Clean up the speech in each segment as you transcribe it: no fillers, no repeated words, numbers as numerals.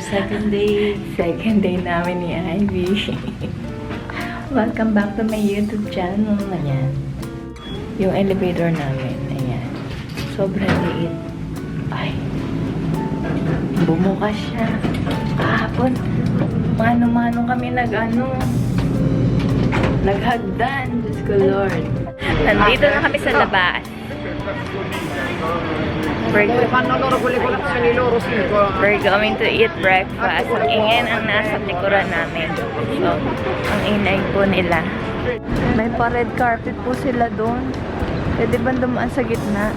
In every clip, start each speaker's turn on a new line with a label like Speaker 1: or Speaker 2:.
Speaker 1: second day.
Speaker 2: Second day namin ni Ivy. Welcome back to my YouTube channel. Ayan. Yung elevator namin. Ayan. Sobrang liit. Ay. Bumukas siya. Kahapon, mano-mano kami naghagdan. Diyos ko Lord. Nandito na kami sa labas. We're going to eat breakfast. Ang ingin ang nasa likuran namin. So, ang inay po nila. May pa-red carpet po sila doon. Pwede ba dumaan sa gitna?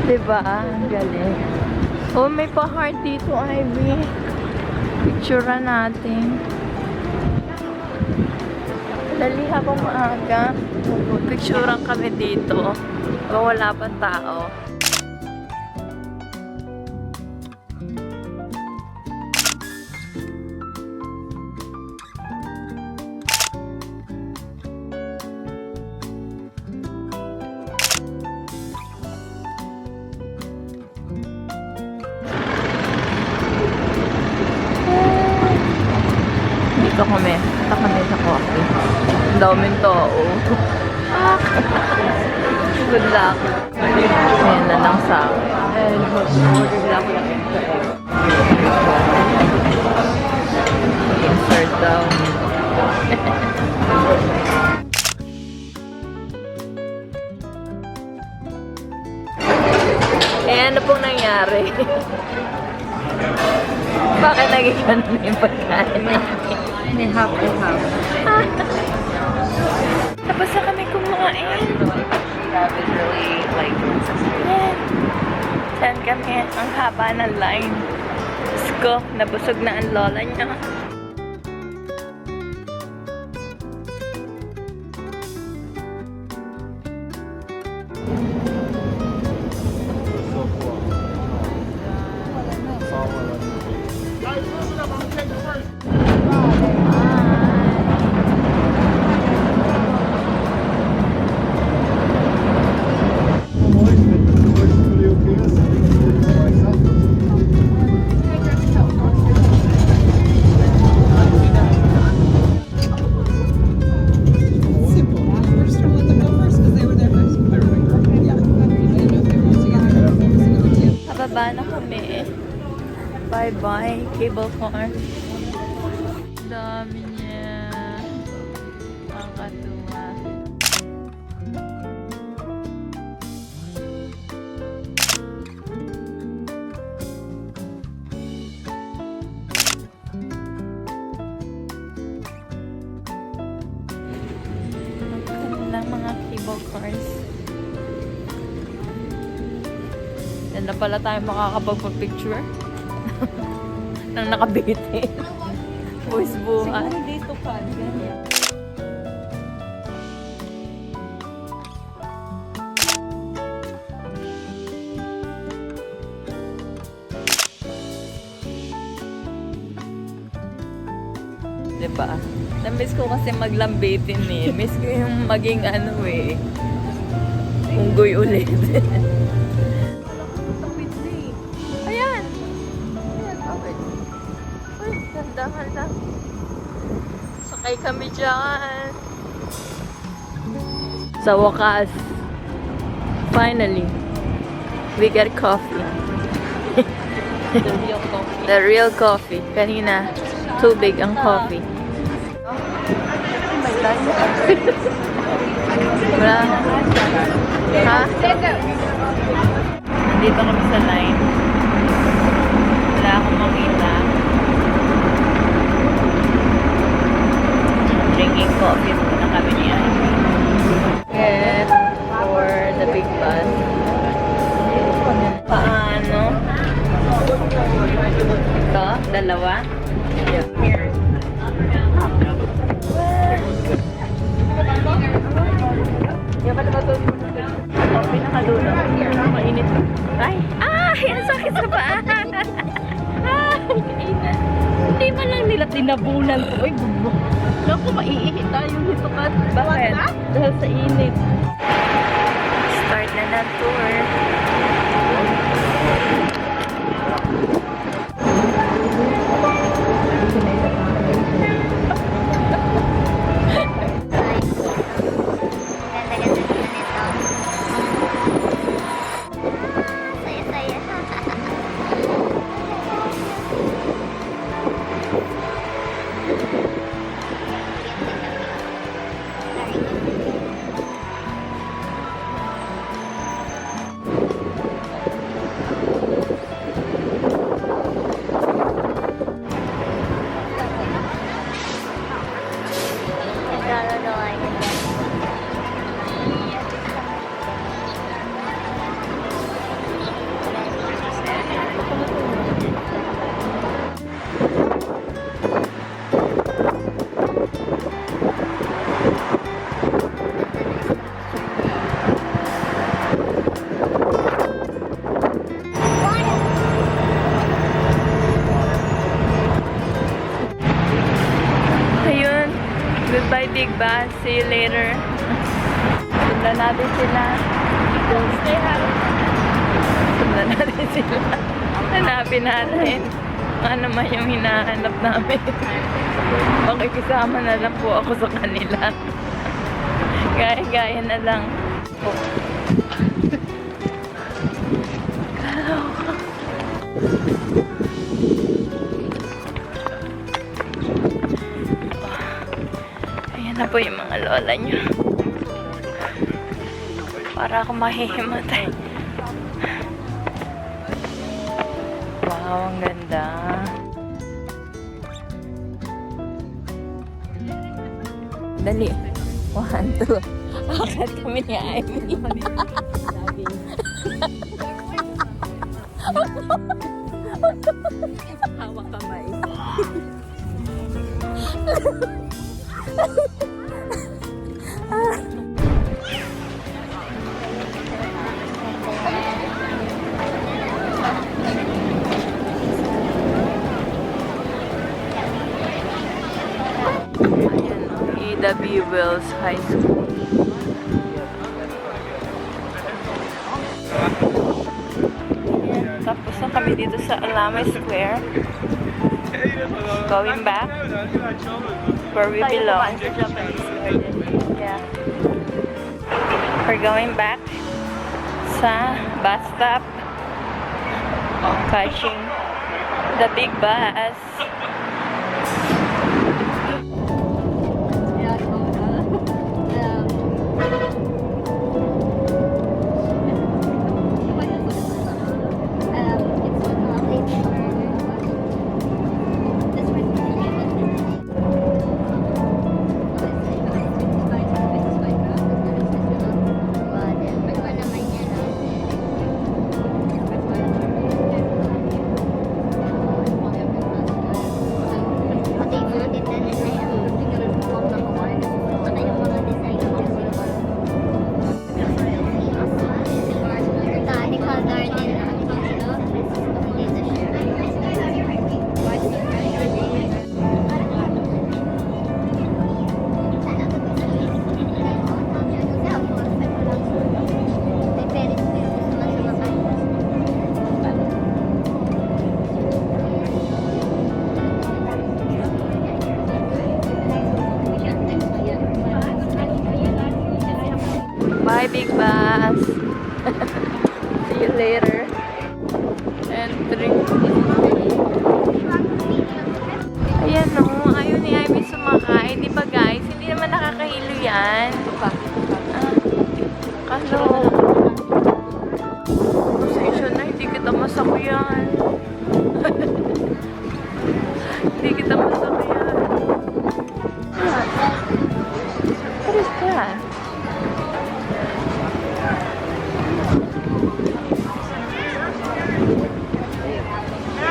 Speaker 2: Diba? Ang galing. Oh, may pa-heart dito, Ivy. Picturean natin. Dali habang maaga. Picturean kami dito. Wala pang tao. Dito kami. Dito kami sa coffee. Ang daming tao. Good luck. Ayan na lang sa akin. And good luck lang ito eh. Insert daw. Eh, ano pong nangyari? Bakit naging ganun yung pagkain?
Speaker 1: May half and half.
Speaker 2: Tapos na kami kumain. Yan. Saan kami? Ang haba ng line. Diyos ko, nabusog na ang lola niya. Baba na kami. Bye-bye, cable car. Dami niya. Ang katuwa. Ang lang mga cable cars. Yan na pala tayo makakapagpa-picture. Nang nakabitin. Buwis buhay.
Speaker 1: Siguro dito pa. Ganyan.
Speaker 2: Diba? Na-miss ko kasi maglambitin eh. Miss ko yung maging ano eh. Unggoy ulit. Ayan. Ayan, bakit? Uy, ganda. Sakay kami dyan. Sa wakas. Finally. We get coffee.
Speaker 1: The real coffee.
Speaker 2: The real coffee. Kanina, tubig ang coffee.
Speaker 1: May line.
Speaker 2: Wala. Ha? Nandito kami sa line. Wala akong makita. Drinking coffee muna kami niya. Get for the big bus. Paano? Ito? Dalawa? Here. Oh, pinakadulo. Mainit. Ay! Ang sakit sa paa!
Speaker 1: Hindi man lang nila tinabunan ko. Uy, bubo. Naku, maiihi tayong hitukat.
Speaker 2: Bakit?
Speaker 1: Dahil sa init.
Speaker 2: Start na ng tour. Big Bus. See you later. Sundan natin sila. Sundan natin sila. Hanapin natin. Ano naman yung hinahanap namin. Makikisama na lang po ako sa kanila. Gaya-gaya na lang. Oh. Ayan na po yung mga lola nyo. Para ako mahihimatay. Wow, ang ganda. Dali. 1, 2. Akit kami ni Ivy.
Speaker 1: Hawak kamay.
Speaker 2: E.W. Wells High School. Tapos na kami dito sa Alamay Square. Going back where we belong. Yeah. We're going back sa bus stop. Catching the big bus. Bye, big bus. See you later. Entry. Ayan o, ayaw ni Ivy sumakay. Di ba guys? Hindi naman nakakahilo yan. Ano? Pasensya na, hindi kita masakyan. Hindi kita masakyan. What is that?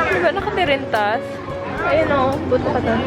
Speaker 2: Diba nakatirintas? Ayun o, buto ka doon.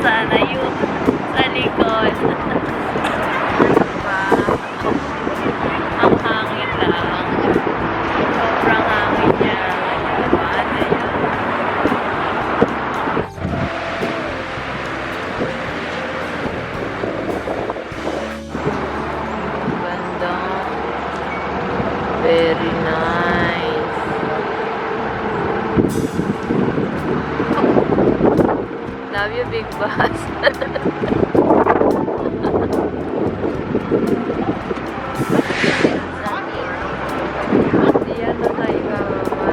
Speaker 2: sana yung sa likod. Diba? Ang hangin lang. Sobrang hangin niya. Diba? Ganda. Very nice. Love you, Big Boss. Hindi yan na tayo bababa.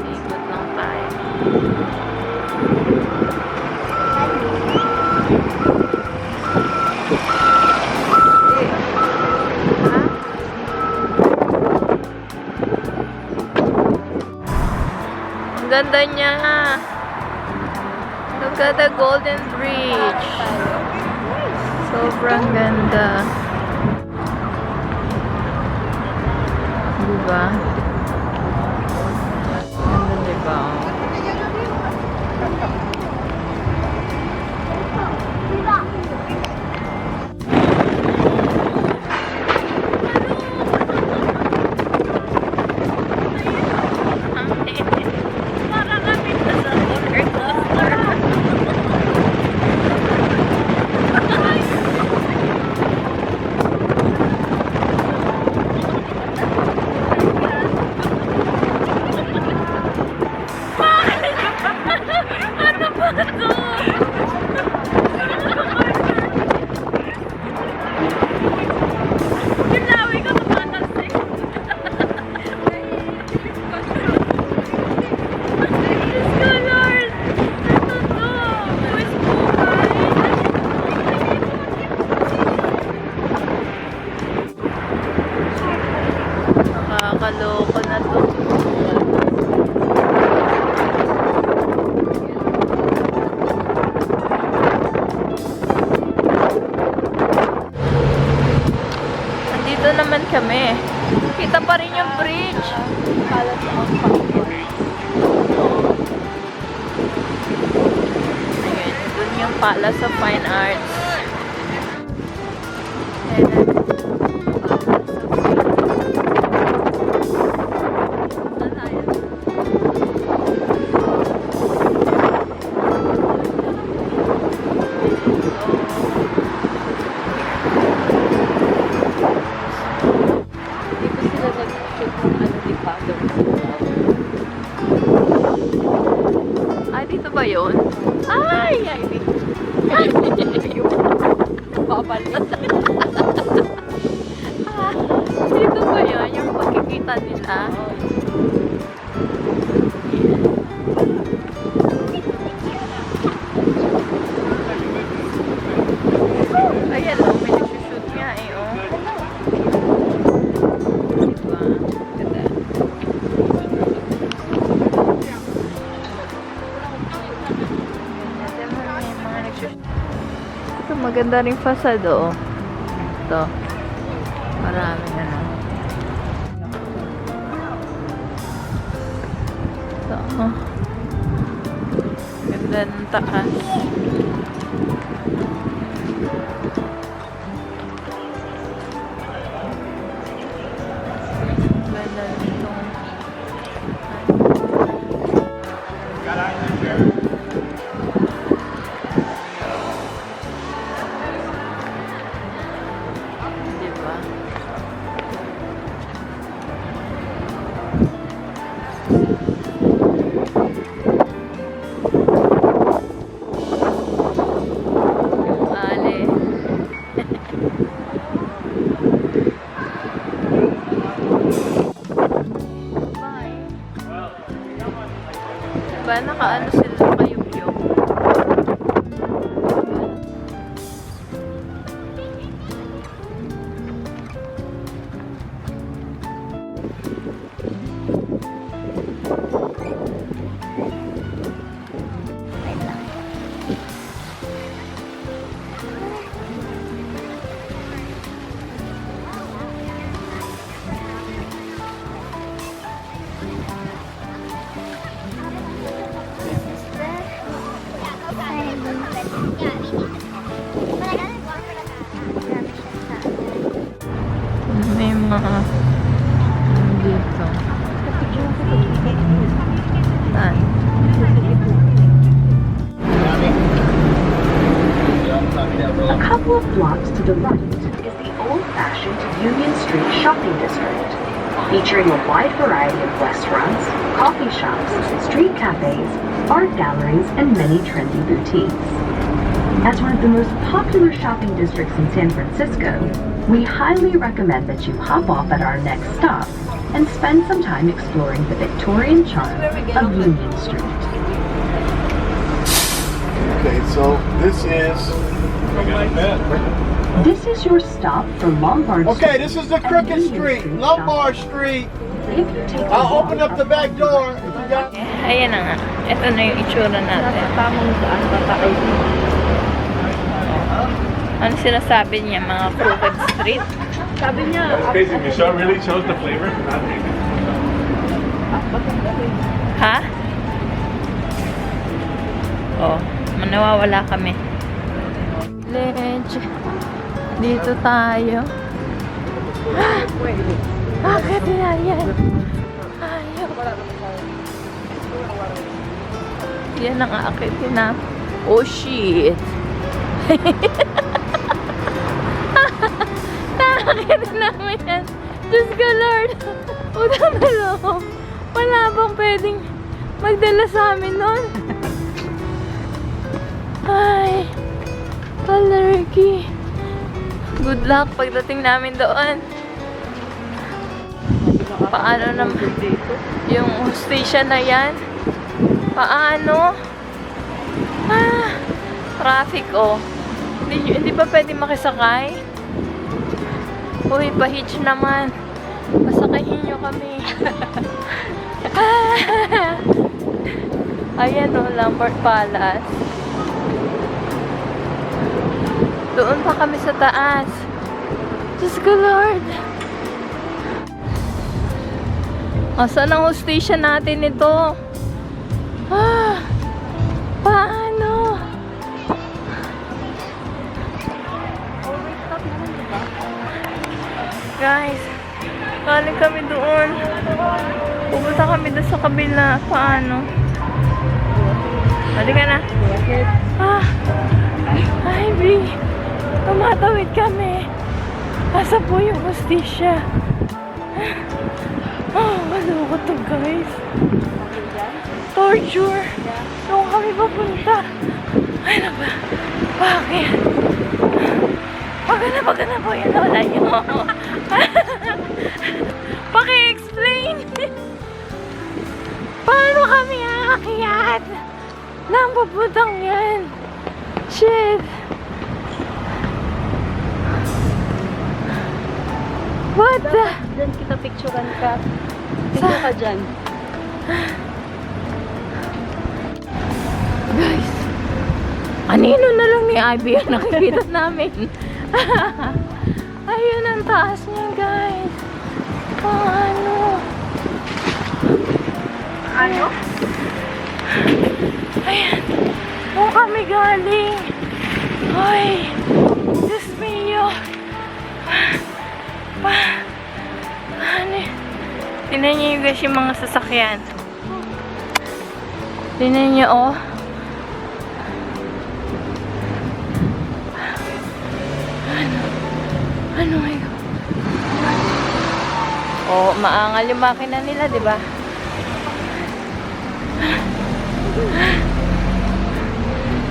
Speaker 2: Ikot lang tayo. Ang ganda niya. Look at the Golden Bridge. Sobrang ganda. Diba? Ganda, diba? Para kami sa roller coaster. Ano ba ito? Kinawi ko tumatalsik. Diyos ko, Lord! Ano to? Buwis buhay. Nakakaloko na to. Andito naman kami. Kita pa rin yung bridge. Ayan, dun yung Palace of Fine Arts. Ayan. Dito sila nag-shoot ng ano di Pago. Ay, dito ba yun? Ay! Ay, dito. Papalat. Ah, dito ba yun? Yung pagkikita nila? Ayan o, may nagsushoot nga eh, oh. Diba? Ganda. May mga nagsushoot. Ito, maganda rin fasado, oh. Ito. Maraming ano. Ito, oh. Ganda ng taas. Ganda nitong diba? Ale. Bye. Diba, nakaano sila kayup-yup. Dito. Saan?
Speaker 3: A couple of blocks to the right is the old-fashioned Union Street shopping district, featuring a wide variety of restaurants, coffee shops, street cafes, art galleries, and many trendy boutiques. As one of the most popular shopping districts in San Francisco, we highly recommend that you hop off at our next stop and spend some time exploring the Victorian charm of Union Street.
Speaker 4: Okay, so
Speaker 3: This is your stop for Lombard
Speaker 4: okay,
Speaker 3: Street.
Speaker 4: this is the Crooked Street, Lombard Street.
Speaker 3: If you take a
Speaker 4: I'll
Speaker 3: walk
Speaker 4: open up the back door. If you got
Speaker 2: Ayan na nga. Ito na yung itsura natin.
Speaker 1: Tamang saan tatay.
Speaker 2: Ano sinasabi niya, mga crooked street?
Speaker 1: Sabi niya,
Speaker 5: Crazy, Michelle really chose the flavor.
Speaker 2: Ha? Oh, manawawala kami. Ledge. Dito tayo. Bakit na yan? Ayaw. Yan ang aakitin na. Oh shit. Nakakita namin yan. Diyos ko Lord. Utang na loob. Wala bang pwedeng magdala sa amin nun? Ay. Kalarky. Good luck pagdating namin doon. Paano naman yung station na yan? Paano? Ah, traffic oh. Hindi pa pwede makisakay? Uy, pa-hitch naman. Pasakayin nyo kami. Ayan o, Lombard Palace. Doon pa kami sa taas. Diyos ko Lord. Saan ang station natin ito? Paano? Guys, galing kami doon. Pupunta kami doon sa kabila. Paano? Halika na. Ay, Bri. Tumatawid kami. Asa po yung hostisya? Maloko to, guys. Torture. Doon kami papunta. Ay, na ba? Bakit? Pagana po yan. Wala nyo. Paki-explain. Paano kami aakyat? Nang papuntang yan. Shit. What the?
Speaker 1: Diyan kita picturean ka. Dito ka dyan.
Speaker 2: Guys, kanino na lang ni Ivy ang nakikita namin. Ayun ang taas niya, guys. Paano?
Speaker 1: Ano?
Speaker 2: Ayan. Kung kami galing. Ay, Diyos mio. Ano? Tingnan niyo yung guys yung mga sasakyan. Tingnan niyo, oh. Ano my God? Oh, maangal yung makina nila, di ba?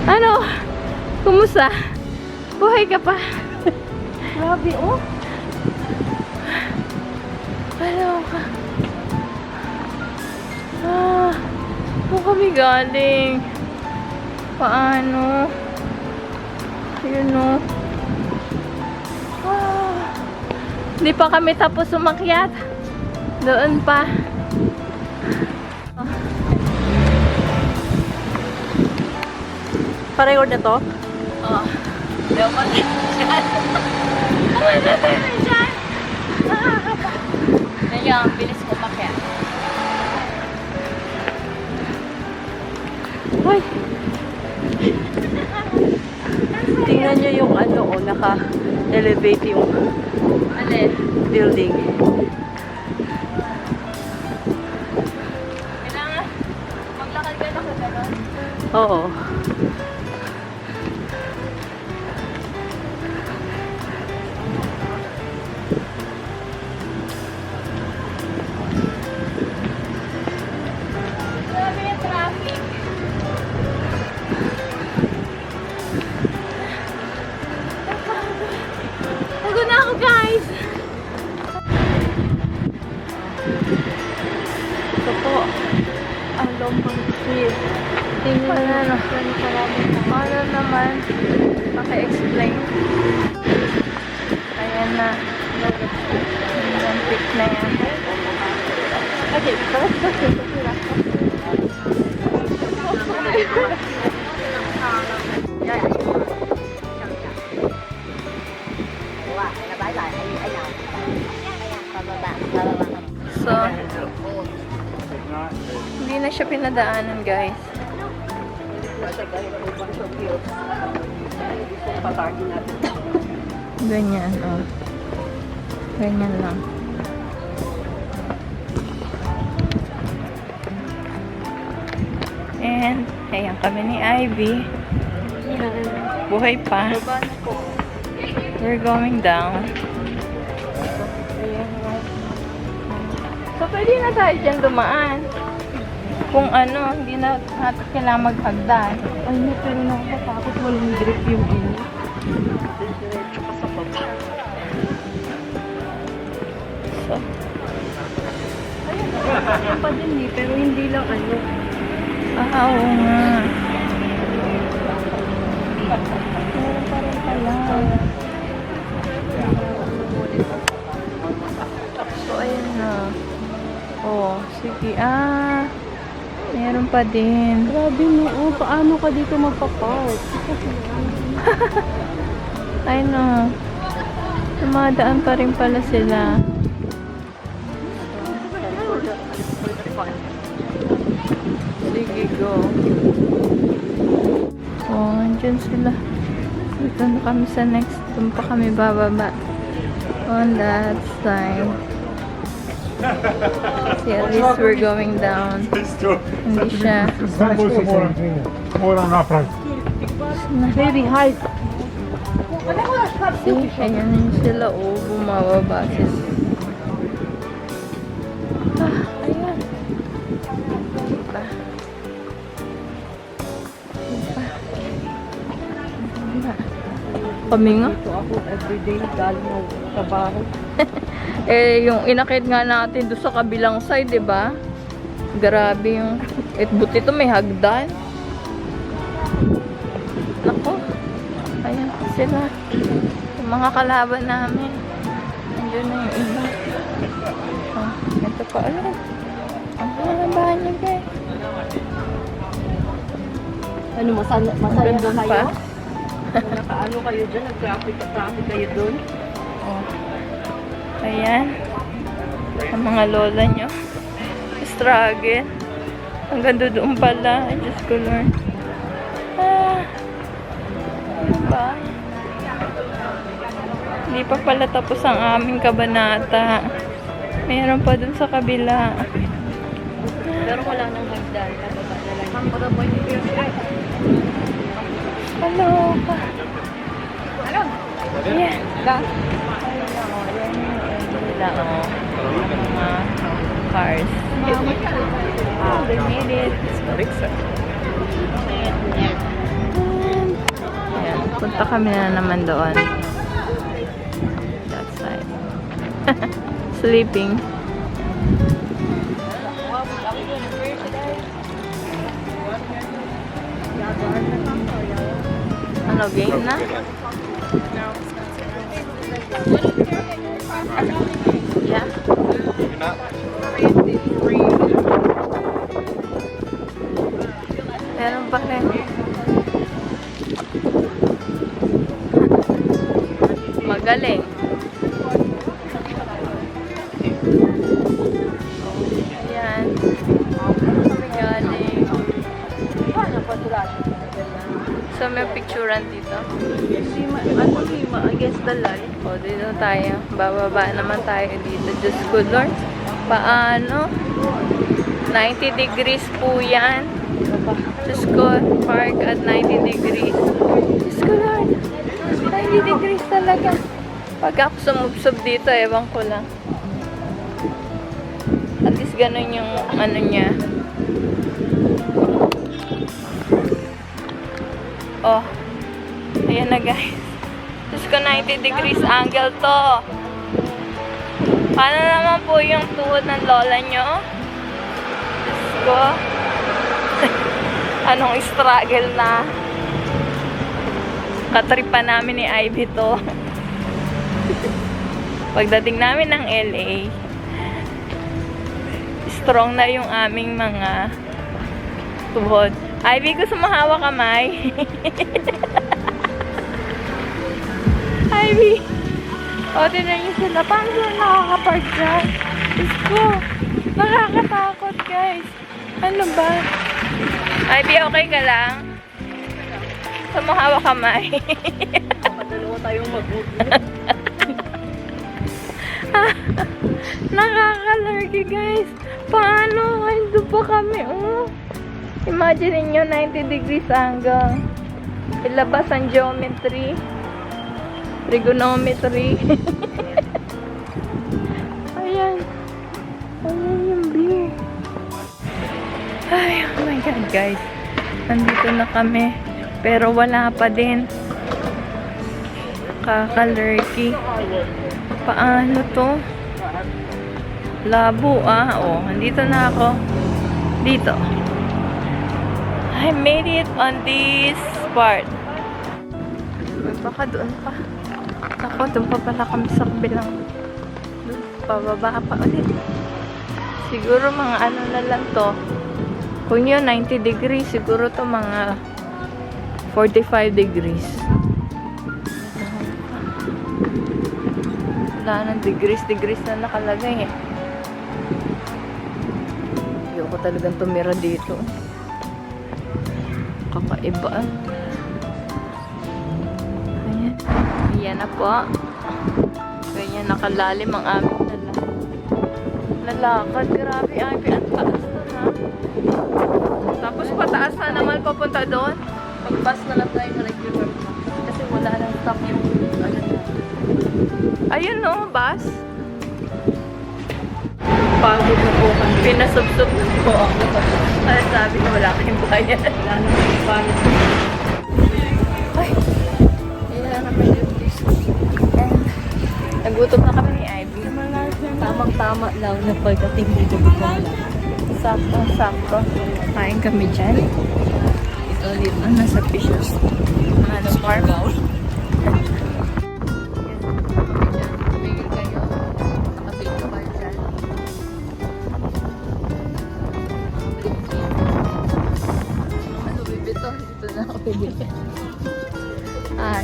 Speaker 2: Ano? Kumusta? Buhay ka pa?
Speaker 1: Grabe, oh.
Speaker 2: Ano ka? Kung kami galing. Paano? Yun o. Hindi pa kami tapos umakyat. Doon pa.
Speaker 1: Pareho na to?
Speaker 2: Oh. Daw pa dyan. Dyan. Ngayon, bilis ko umakyat.
Speaker 1: Tingnan nyo yung ano, oh,
Speaker 2: elevate yung building.
Speaker 1: Kailangan maglakad ka na sa gano'n.
Speaker 2: Oo.
Speaker 1: Grabe yung traffic. Pagod na ako, guys.
Speaker 2: Ito po, ang Lombang Street. Tingnan na. Paano naman maka-explain? Ayan na. Ang pic na yan.
Speaker 1: Okay, tapos kasi
Speaker 2: So, hindi na siya pinadaanan, guys. Ganyan, oh. Ganyan lang. And, ayan kami ni Ivy. Buhay pa. We're going down. So, pwede na tayo dyan dumaan. Kung ano, hindi na natin kailangan maghagdan.
Speaker 1: ay, pero nakakatakot walang grip yung ano.
Speaker 2: So,
Speaker 1: Ayun pa din eh, pero hindi lang ano.
Speaker 2: oo nga. Meron pa rin pala. So, ayun na. Oh, sige. Meron pa din.
Speaker 1: Grabe no, paano ka dito magpa-park?
Speaker 2: I know. Dumadaan pa rin pala sila. Sige, go. Oh, andyan sila. Dito na kami sa next. Doon pa kami bababa. On that side. See, at least we're going down. Hindi siya.
Speaker 1: Baby, hi.
Speaker 2: See, ayan yun sila. Oh, bumababa sila. Ayan. Diba? Diba? Kami nga.
Speaker 1: Ito ako everyday galing ng trabaho.
Speaker 2: Yung inakit nga natin doon sa kabilang side, diba? Grabe yung... buti to may hagdan. Nako. Ayan sila. Yung mga kalaban namin. Andiyan na yung iba. Oh, ito pa ulit. Ang halabahan niya, guys.
Speaker 1: Ano, masaya
Speaker 2: Gandun
Speaker 1: na
Speaker 2: pa.
Speaker 1: kayo? Nakaano kayo dyan? Nag-traffic kayo dun?
Speaker 2: Oh. Ayan. Ang mga lola nyo. Struggle. Hanggang doon pala. I just ko learn. Ano ba? Hindi pa pala tapos ang aming kabanata. Meron pa dun sa kabila.
Speaker 1: Pero wala nang hagdan. Nababa na lang. Ang pagkaboy ni Pierce.
Speaker 2: Hello.
Speaker 1: Ano?
Speaker 2: Ayan.
Speaker 1: Ga?
Speaker 2: Ayan na, oh. Ayan yung nila, oh. Mga cars. We made it. Ayan. Punta kami na naman doon. That side. Sleeping. Ano, game na? Yeah. Meron pa rin. Magaling. Ayan. Kami galing. Gusto mo yung picturean dito?
Speaker 1: Lima against the light.
Speaker 2: O, dito tayo. Bababa naman tayo dito. Diyos ko, Lord. Paano? 90 degrees po yan. Diyos ko, park at 90 degrees. Diyos ko, Lord. 90 degrees talaga. Pag ako sumubsob dito, ewan ko lang. At least ganun yung ano niya. Oh. Ayan na, guys. Diyos ko, 90 degrees angle to. Paano naman po yung tuhod ng lola nyo? Diyos ko. Anong struggle na katripan namin ni Ivy to. Pagdating namin ng LA, strong na yung aming mga tuhod. Ivy, gusto mo hawak kamay? Ivy! O, tinan niyo sila. Paano sila nakakapark dyan? Diyos ko, nakakatakot, guys. Ano ba? Ivy, okay ka lang? Gusto mo hawak kamay?
Speaker 1: Dalawa tayong mag-move.
Speaker 2: Nakaka-lurky, guys. Paano? Ay, doon pa kami, oh. Imagine niyo 90 degrees angle. Ilabas ang geometry. Trigonometry. Ayan. Ayan yung view. Ay, oh my God, guys. Nandito na kami. Pero wala pa din. Kaka-lurky. Paano to? Labo, ah. Oh, nandito na ako. Dito. I made it on this part. Baka doon pa. Ako, doon pa pala kami sa kabilang. Doon, pababa pa ulit. Siguro mga ano na lang to. Kung yun, 90 degrees. Siguro to mga 45 degrees. Wala ng degrees na nakalagay eh. Ayoko talagang tumira dito. Kakaiba. Ayan. Ayan na po. Ganyan nakalalim ang aming lalakad. Grabe, Ivy. Ang taas na. Tapos pataas na naman papunta doon.
Speaker 1: Pag-bus na lang tayo na regular. Kasi wala nang stop yung ano na.
Speaker 2: Ayun no, bus.
Speaker 1: Pagod na po kami.
Speaker 2: Pinasubsob na po ako. Kaya sabi ko wala kayong bayad.
Speaker 1: Wala nang pagod.
Speaker 2: Ay, ayan na naman yung list. And, nagutom na kami ni Ivy.
Speaker 1: Tamang-tama lang na pagdating dito.
Speaker 2: Sakto. Kain kami dyan. Ito ulit ang nasa Fishers. Ano, farm? Tumigil kayo. Nakapito kayo dyan. Ano, bibito? Dito na ako bibito.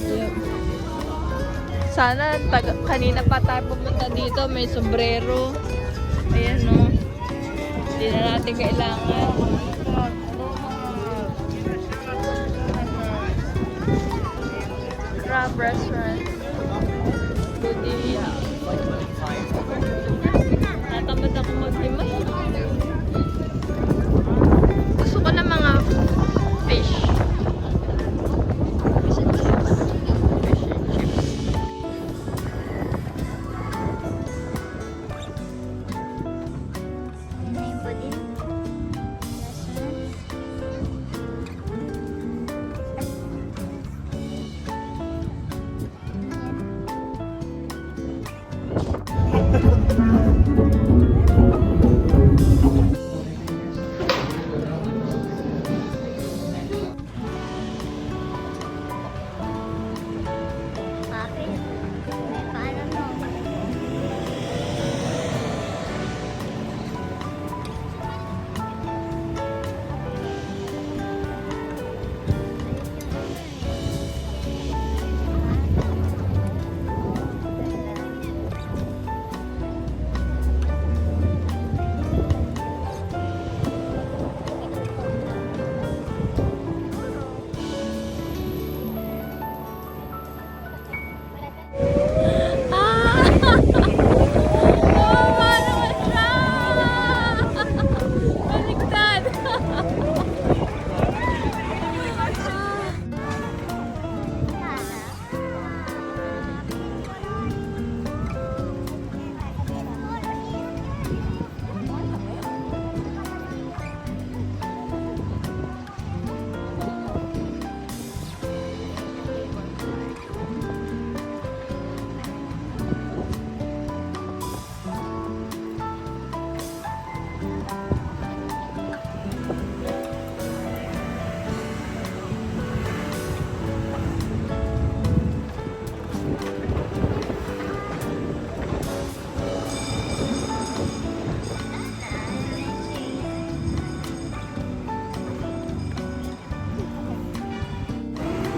Speaker 2: Yun. Sana kanina pa tayo pumunta dito, may sombrero. Ayan no. Hindi na natin kailangan. Crab restaurant. Good. Natamad ako maglimay. Gusto ko ng mga fish. Fish and chips.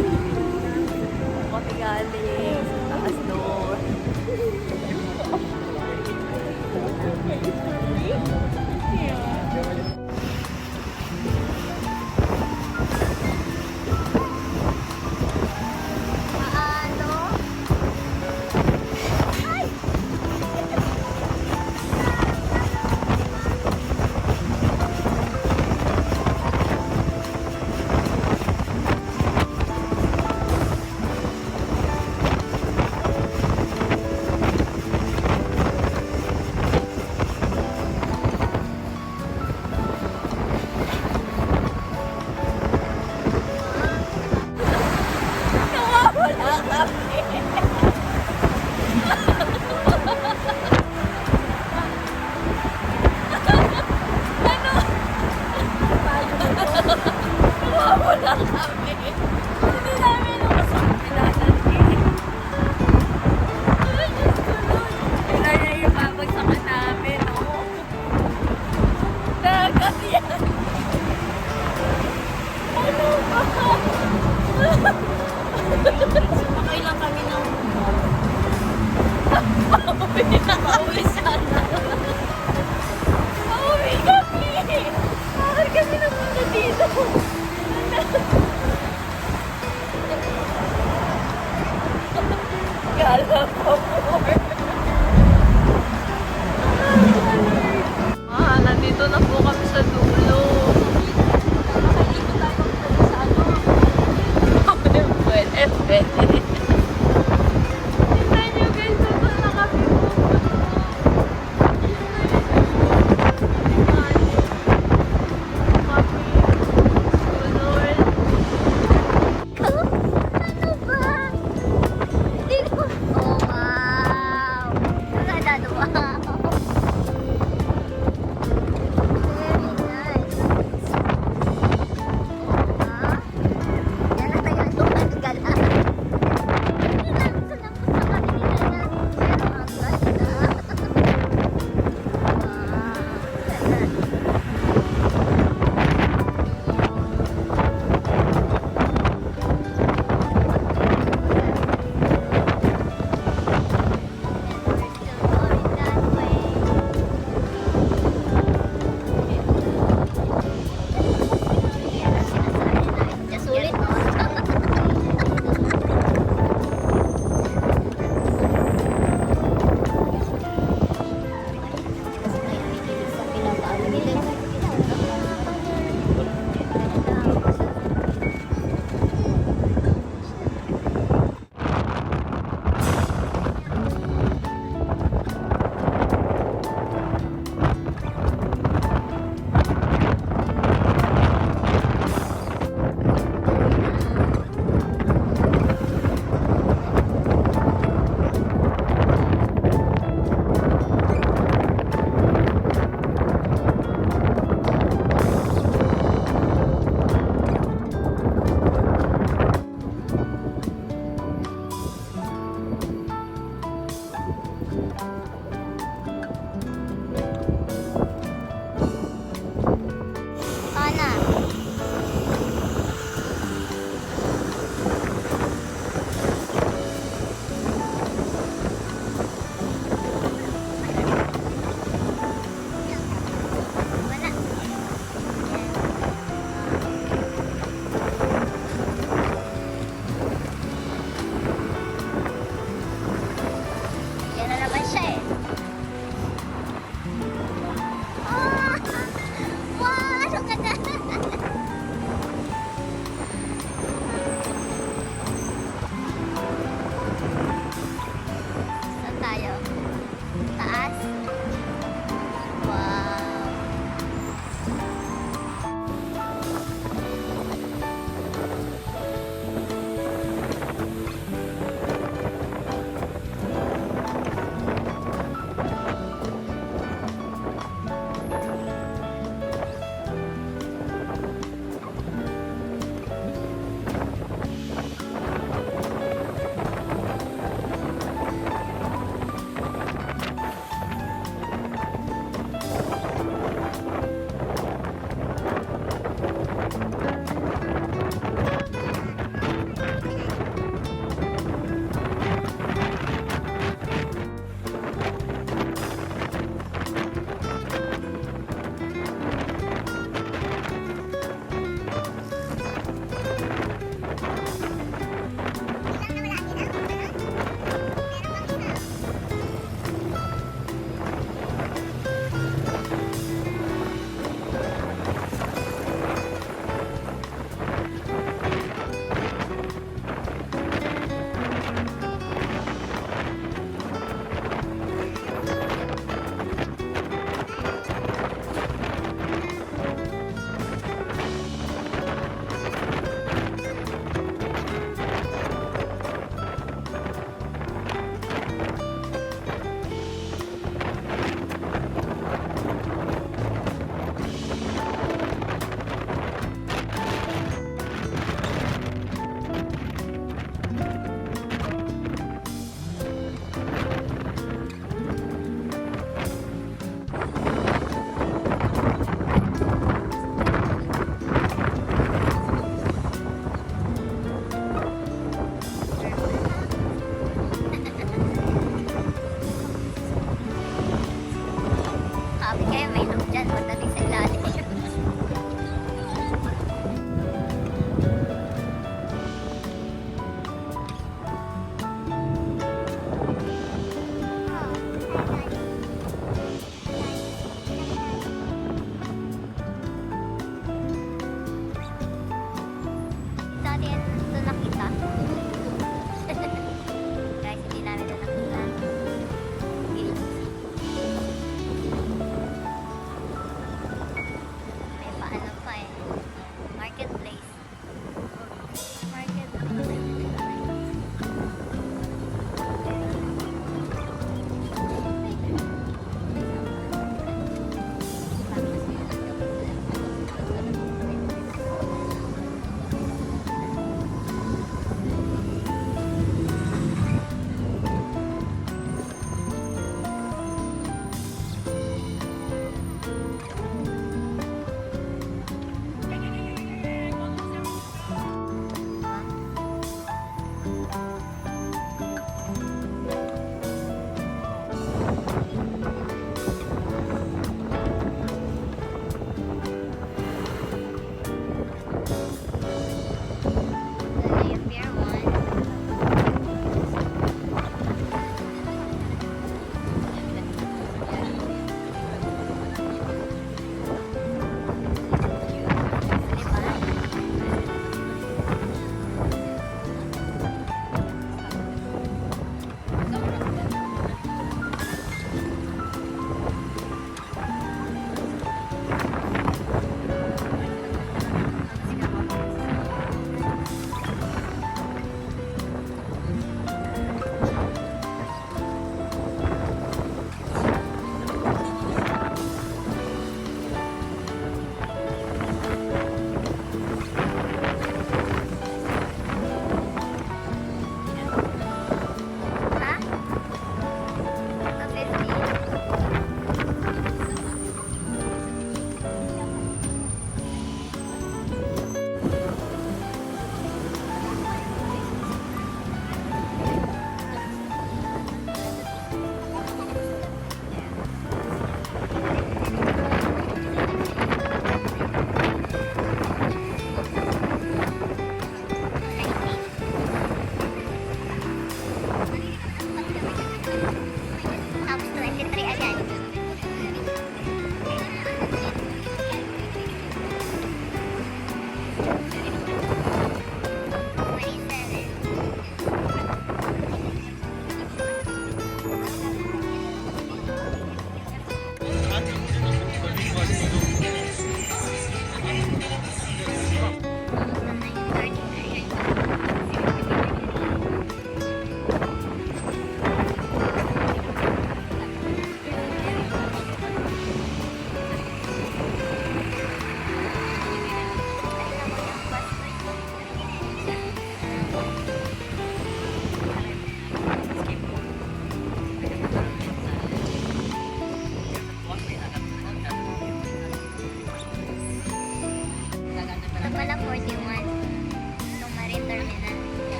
Speaker 2: Kami galing sa taas doon. Wala kami. Hindi namin nakasakmilanan eh. Ay, Diyos ko Lord. Kailan niya ibabagsakan namin, oh. Dagat yan. Ano ba?
Speaker 1: Okay lang kami ng
Speaker 2: Pauwi sana. Pauwi kami. Bakit kami napunta dito? Gala po more. Nandito na po kami sa dulo.
Speaker 1: nakakailikot tayo sa ano.
Speaker 2: Pwede, pwede. Tignan nyo guys, saan na kami pupunta.
Speaker 1: Ano ba? Hindi ko. Oh my.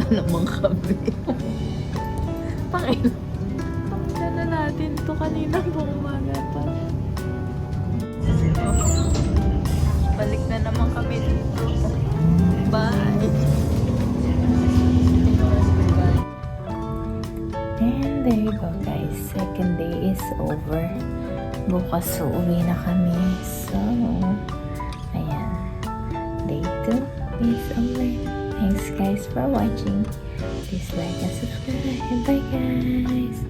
Speaker 2: Wala naman kami. Pangin. Dala natin to kanina buong umaga pa. Balik na naman kami dito. Bye! And there you go guys. Second day is over. Bukas uuwi na kami. So, ayan. Day 2 is over. Thanks guys for watching. Please like and subscribe. Bye guys!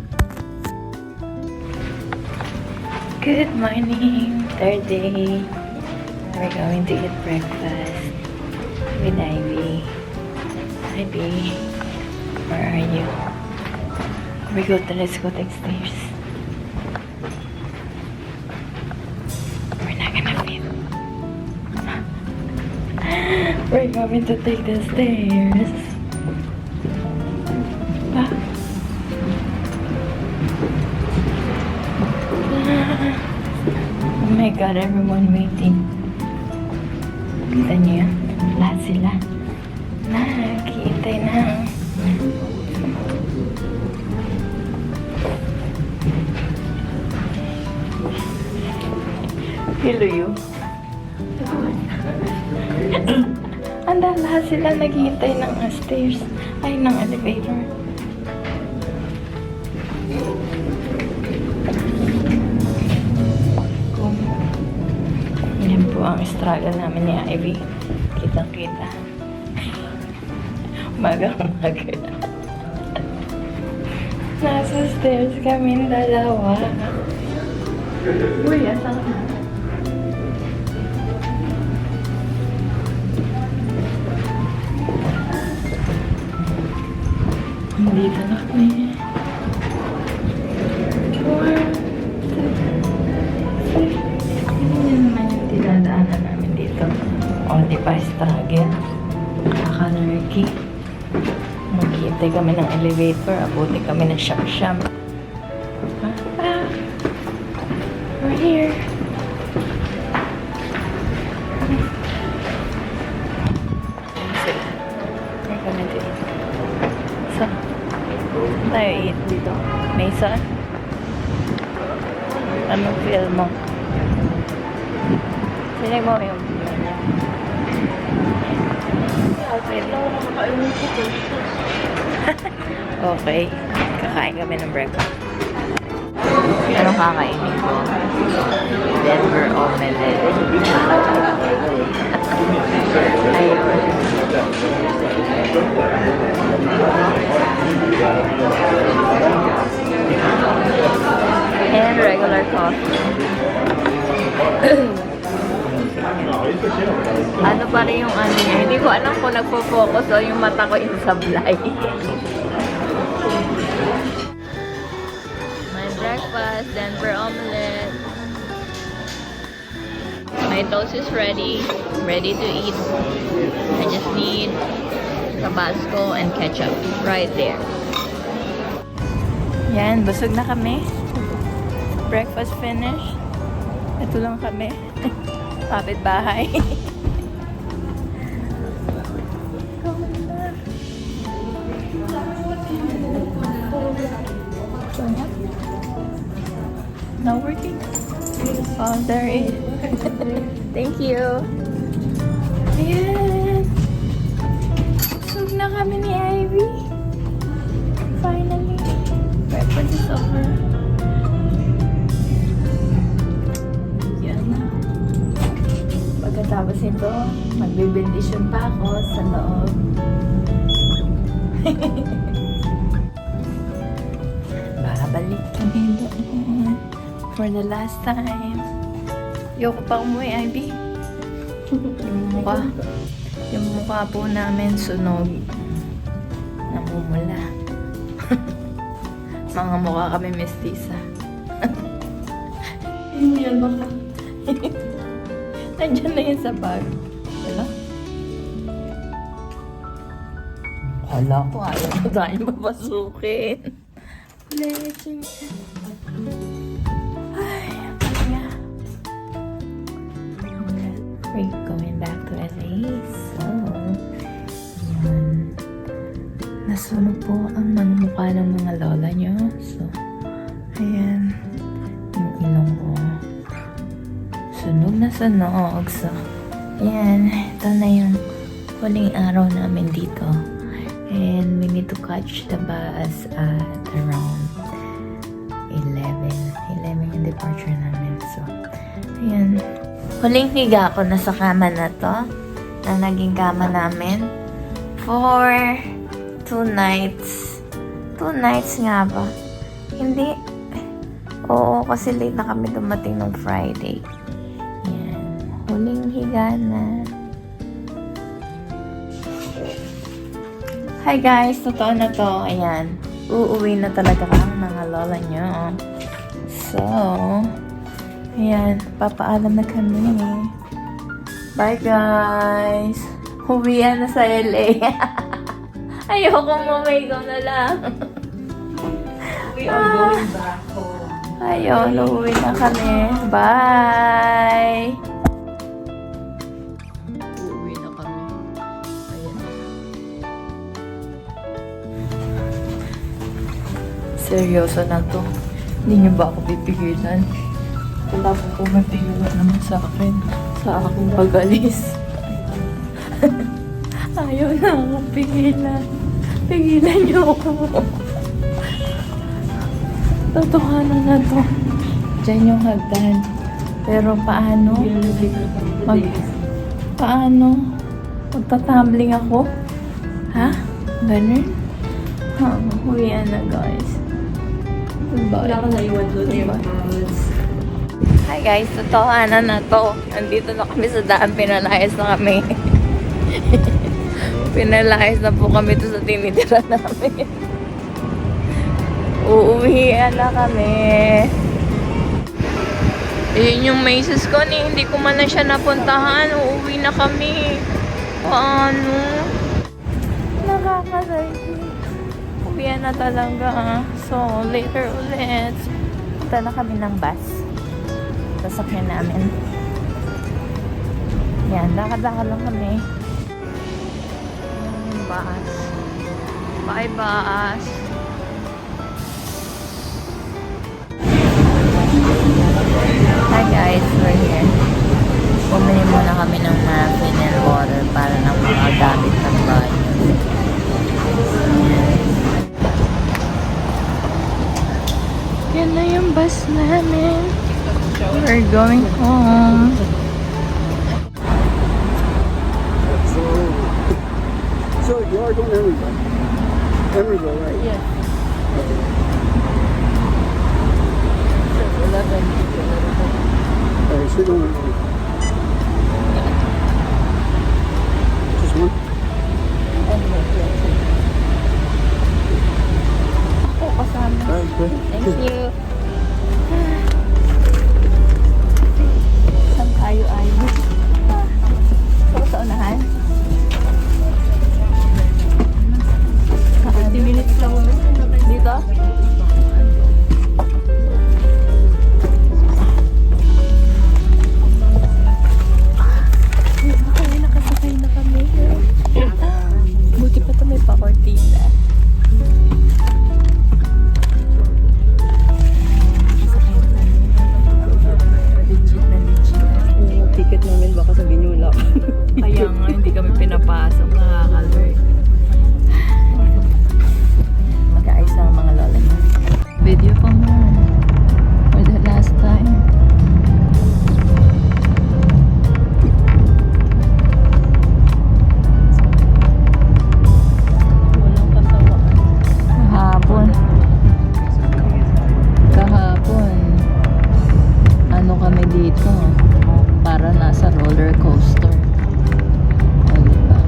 Speaker 2: Good morning! Third day. We're going to eat breakfast with Ivy. Ivy, where are you? Let's go downstairs. We're not gonna fit. We're going to take the stairs. Ah. Oh my god, everyone waiting. Kita niyo yan? Lahat sila. Nakikitay na. Hello you. Anda, lahat sila naghihintay ng stairs. Ay, ng elevator. Yan po ang struggle namin ni Ivy. Kitang-kita. Umaga-umaga. Nasa stairs kami dalawa. Uy, asan ka? Dito na kami. 4, 2, 3. Yan naman yung tinadaanan namin dito. O, di ba, struggle. Nakakanarki. Maghihintay kami ng elevator. Abuti kami ng shop-shop. We're here. So, we're gonna do it. So, tayo eat dito. Mason? Anong feel mo? Sino mo yung feel niya? Okay. Kakain kami ng breakfast. Anong kakainin ko? Denver omelette. Ayun. And regular coffee. Ano pa rin yung ano niya? Hindi ko alam kung nagpo-focus o yung mata ko insablay. My breakfast, Denver omelette. My toast is ready to eat. I just need Tabasco and ketchup right there. Yan, busog na kami. Breakfast finished. Ito lang kami. Kapit bahay. Not working? Oh, there it is. Thank you. Ayan. Busog na kami ni Ivy. Finally. Breakfast is over. Yan na. Pagkatapos nito, magbibendisyon pa ako sa loob. Babalik kami doon for the last time. Yoko pa umuwi, Ivy. Yung mukha po namin sunog. Namumula. Mga mukha kami mestiza. Yan baka. Nandiyan na yun sa bag. Wala? Wala ko. Ayaw ko tayo papasukin. Legend. Ay, nga. We're going back to LA. So, yun. nasunog po ang mga mukha ng mga lola nyo. So, ayan. Yung ilong ko. Sunog na sunog. So, ayan. Ito na yung huling araw namin dito. And we need to catch the bus at around 11 yung departure namin. So, ayan. Huling higa ko na sa kama na to. Na naging kama namin. For 2 nights. 2 nights nga ba? Hindi. Oo, kasi late na kami dumating nung Friday. Ayan. Huling higa na. Hi guys! Totoo na to. Ayan. Uuwi na talaga ang mga lola nyo. So, ayan. Papaalam na kami. Bye guys! Uwian na sa LA. Ayoko mo, may ikaw na lang.
Speaker 1: We are going back home.
Speaker 2: Ayun, uuwi na kami. Bye!
Speaker 1: Uuwi na kami. Ayan.
Speaker 2: Seryoso na to. Hindi niyo ba ako pipigilan? Wala po mapigilan naman sa akin. Sa aking pag-alis. Ayaw na akong pigilan. Pigilan niyo ako. Totohanan na to. Diyan yung hagdan. Pero paano? Paano? Magtatumbling ako? Ha? Ganun? Ha? Huwian na guys. Bye.
Speaker 1: Wala ka naiwan doon yung
Speaker 2: Bye.
Speaker 1: girls.
Speaker 2: Hi guys, totohanan na to. Nandito na kami sa daan, pinalayas na kami. Pinalayas na po kami to sa tinitira namin. Uuwihan na kami. Ayun yung Macy's ko, hindi ko man na siya napuntahan. Uuwi na kami. Paano? Nakakasaya. Uwihan na talaga. So, later ulit. Punta na kami ng bus. Sasakyan namin. Yan, lakad-lakad lang kami. Yung bus. Bye, bus. Hi guys, we're here. Bumili muna kami ng muffin and water para ng mga gamit ng bahay. Yan na yung bus namin. We're going home.
Speaker 4: So you are going everywhere. Everywhere, right?
Speaker 1: Yeah.
Speaker 4: Okay, so you're going everywhere. Just one?
Speaker 2: Ako kasama.
Speaker 4: All right, good.
Speaker 2: Thank you. Saan tayo ayo? Sa unahan?
Speaker 1: 50 minutes lang ulit.
Speaker 2: Dito? Okay, nakasakay na kami. Buti pa ito may pa-cortina. Legit na legit.
Speaker 1: Yung ticket namin baka sabihin nyo wala.
Speaker 2: Kaya nga, hindi kami pinapasok. Nakaka-alert. Mag-aayos ang mga lola niya. Video pa mo. For the last time.
Speaker 1: Walang kasawaan.
Speaker 2: Kahapon, ano kami dito? Para nasa roller coaster. O, diba?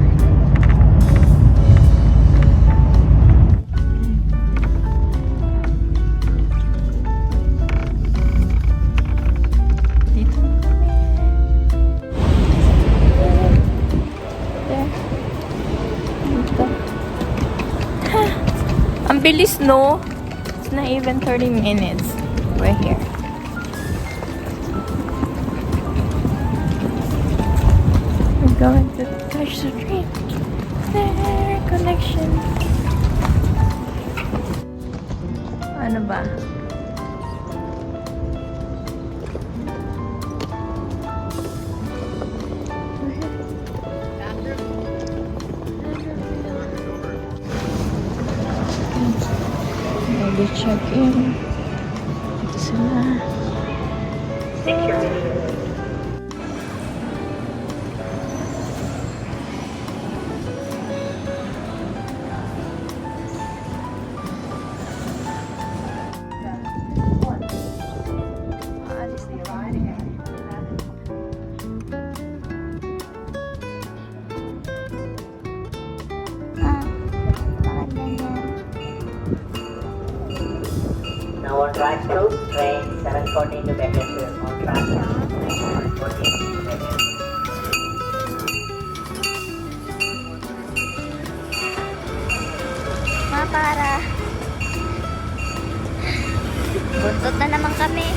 Speaker 2: Dito na kami. There. Dito. Ha! Ang bilis, no? It's not even 30 minutes. We're here. We're going to touch the train. There, connection. Ano ba? Nag-check-in. Ito sila. Aalis na yun.
Speaker 6: Now on track 2, train 714 to Bakersfield on track 714 to Bakersfield.
Speaker 7: Mga para. Buntot na naman kami.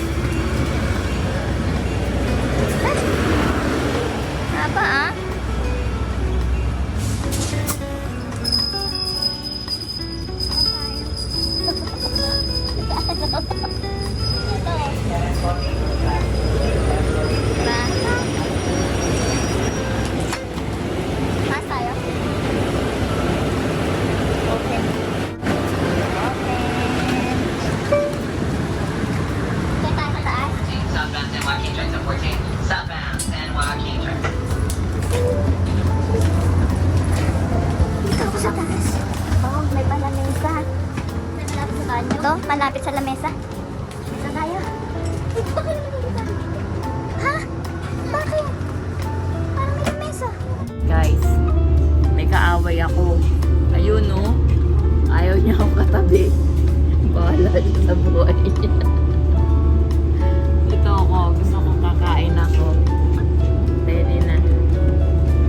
Speaker 7: Haba ah. Taas tayo. Okay. Kaya tayo sa taas.
Speaker 6: Southbound San Joaquin train 14. Southbound San Joaquin train.
Speaker 7: Dito ako sa taas. Oo, may palamesa. Malapit sa kanyo? Ito, malapit sa lamesa. Isa tayo. Bakit naman dito? Ha? Bakit? Parang may lamesa.
Speaker 2: Guys, may kaaway ako. Ayun, no? Ayaw niya akong katabi. Bahala siya sa buhay niya. Ito ako. Gusto kong kakain ako. Ready na.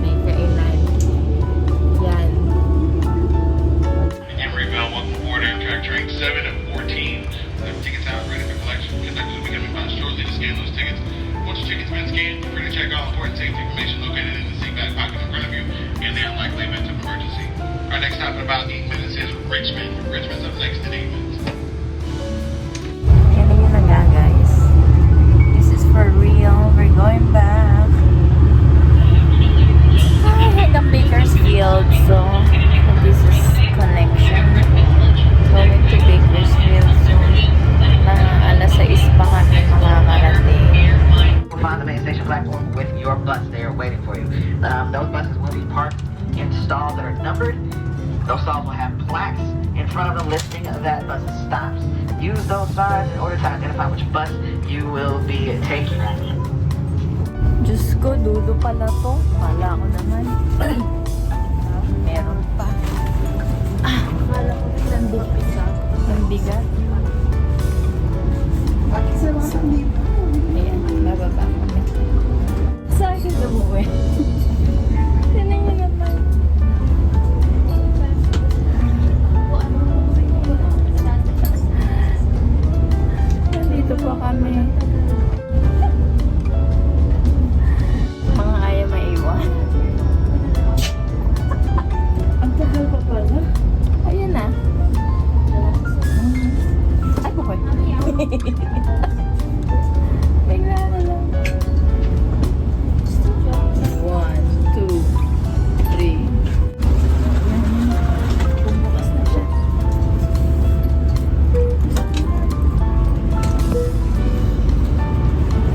Speaker 2: May kainan. Yan.
Speaker 5: Emeryville, welcome aboard Amtrak train 7 at 14. The tickets out, ready for collection. Conductors will be coming by shortly to scan those tickets. Once your ticket's been scanned, you're free to check all important safety information located in the seat back pocket in front of you in the unlikely event of emergency. Our next stop in about 8 minutes is Richmond. Richmond's up next in 8 minutes.
Speaker 2: Yan na yun na nga, guys. This is for real. We're going back. Ay, hanggang Bakersfield. So, this is connection. Going to Bakersfield soon. Mga alas 6 pa kami makakarating.
Speaker 6: You'll find the main station platform with your bus there waiting for you. Those buses will be parked in stalls that are numbered. Those stalls will have plaques in front of them listing that bus's stops. Use those signs in order to identify which bus you will be taking.
Speaker 2: Diyos ko, dulo pala to. Kala ko naman. Meron pa. Kala ko rin nandun. Nandigat. Ayan, bababa kami. Saan siya lumuwi? Tinan niyo naman. Nandito po kami. Mga ayaw maiwan. Ang tagal pa pala. Ayan na. Ay, bukoy. Bigla na lang. 1, 2, 3. Bumukas na siya.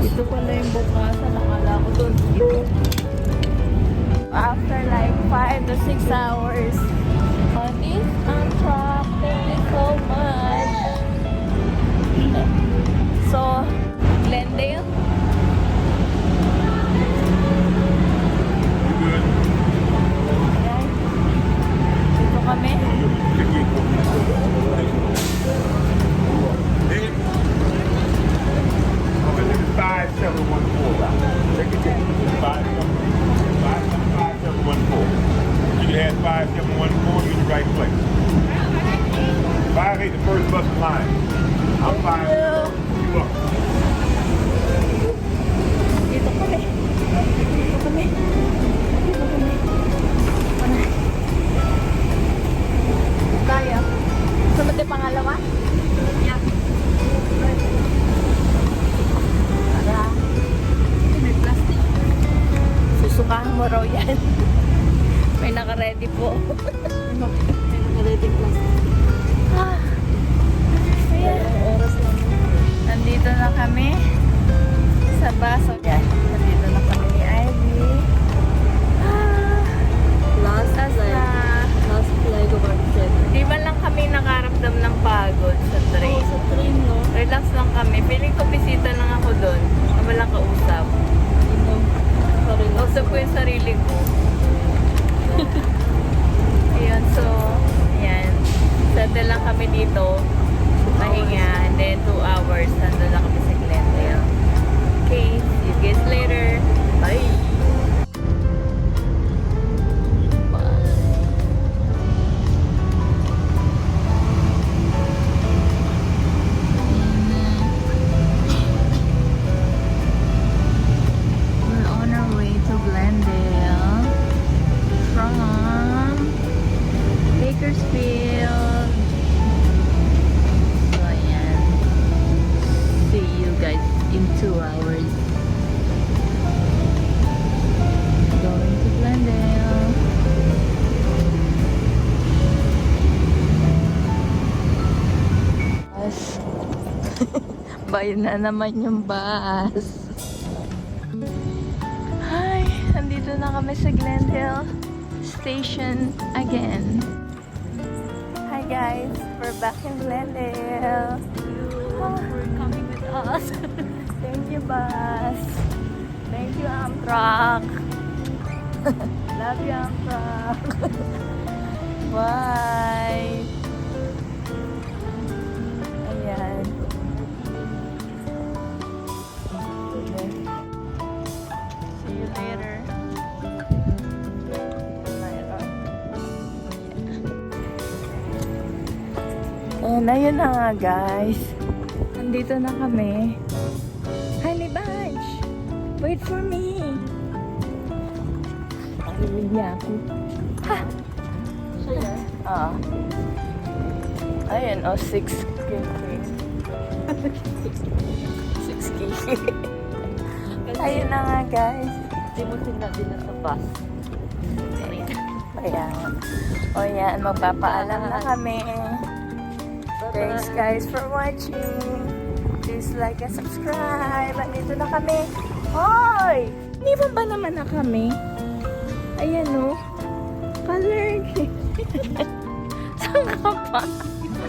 Speaker 2: Ito pala yung bukasan. Nakala ko doon. Ito. After like 5 to 6 hours on this Amtrak, thank you so much. So, Glendale. Ayan. Dito kami.
Speaker 5: Oh, this is 5714. Take a ticket. 5714. You can add 5714, you're in the right place. 58, the first bus in line. I'm fine. You're welcome.
Speaker 2: Dito kami. Dito kami. Dito kami. Tayo. Sunod yung pangalawa? Yeah. Ah. Ayan. Nandito na kami sa baso. Yan. Nandito na kami ni Ivy.
Speaker 1: Last flight of our trip.
Speaker 2: Di ba lang kami nakaramdam ng pagod sa train?
Speaker 1: Sa train, no?
Speaker 2: Relax lang kami. Feeling ko bisita lang ako doon. Na walang kausap. Kausap ko yung sarili ko. Ayun, so, ayan. Settle lang kami dito. Pahinga. And then 2 hours. Nandun lang kami sa Glendale. Okay, see you guys later. Bye! We're on our way to Glendale from Bakersfield. So, ayan. See you guys in 2 hours. Going to Glendale. Bus. Bayo na naman yung bus. Hi! Nandito na kami sa Glendale Station again. Hi guys! We're back in Glendale.
Speaker 1: For coming with us.
Speaker 2: Thank you, bus. Thank you, Amtrak. Love you, Amtrak. Bye! Ayan. See you later. And ayun na nga, guys. Nandito na kami. Honey Bunch! Wait for me! Narinig niya ako. Ha! Ah. Ayun, 6K. 6K. Ayun na nga, guys.
Speaker 1: Hindi mo sila din sa bus.
Speaker 2: Ayan. O yan, magpapaalam na kami. Thanks guys for watching. Please like and subscribe. Andito na kami. Hoy! Iniwan ba naman na kami? Ayan o. Colored. Saan ka pa?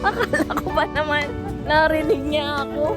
Speaker 2: Akala ko ba naman narinig niya ako?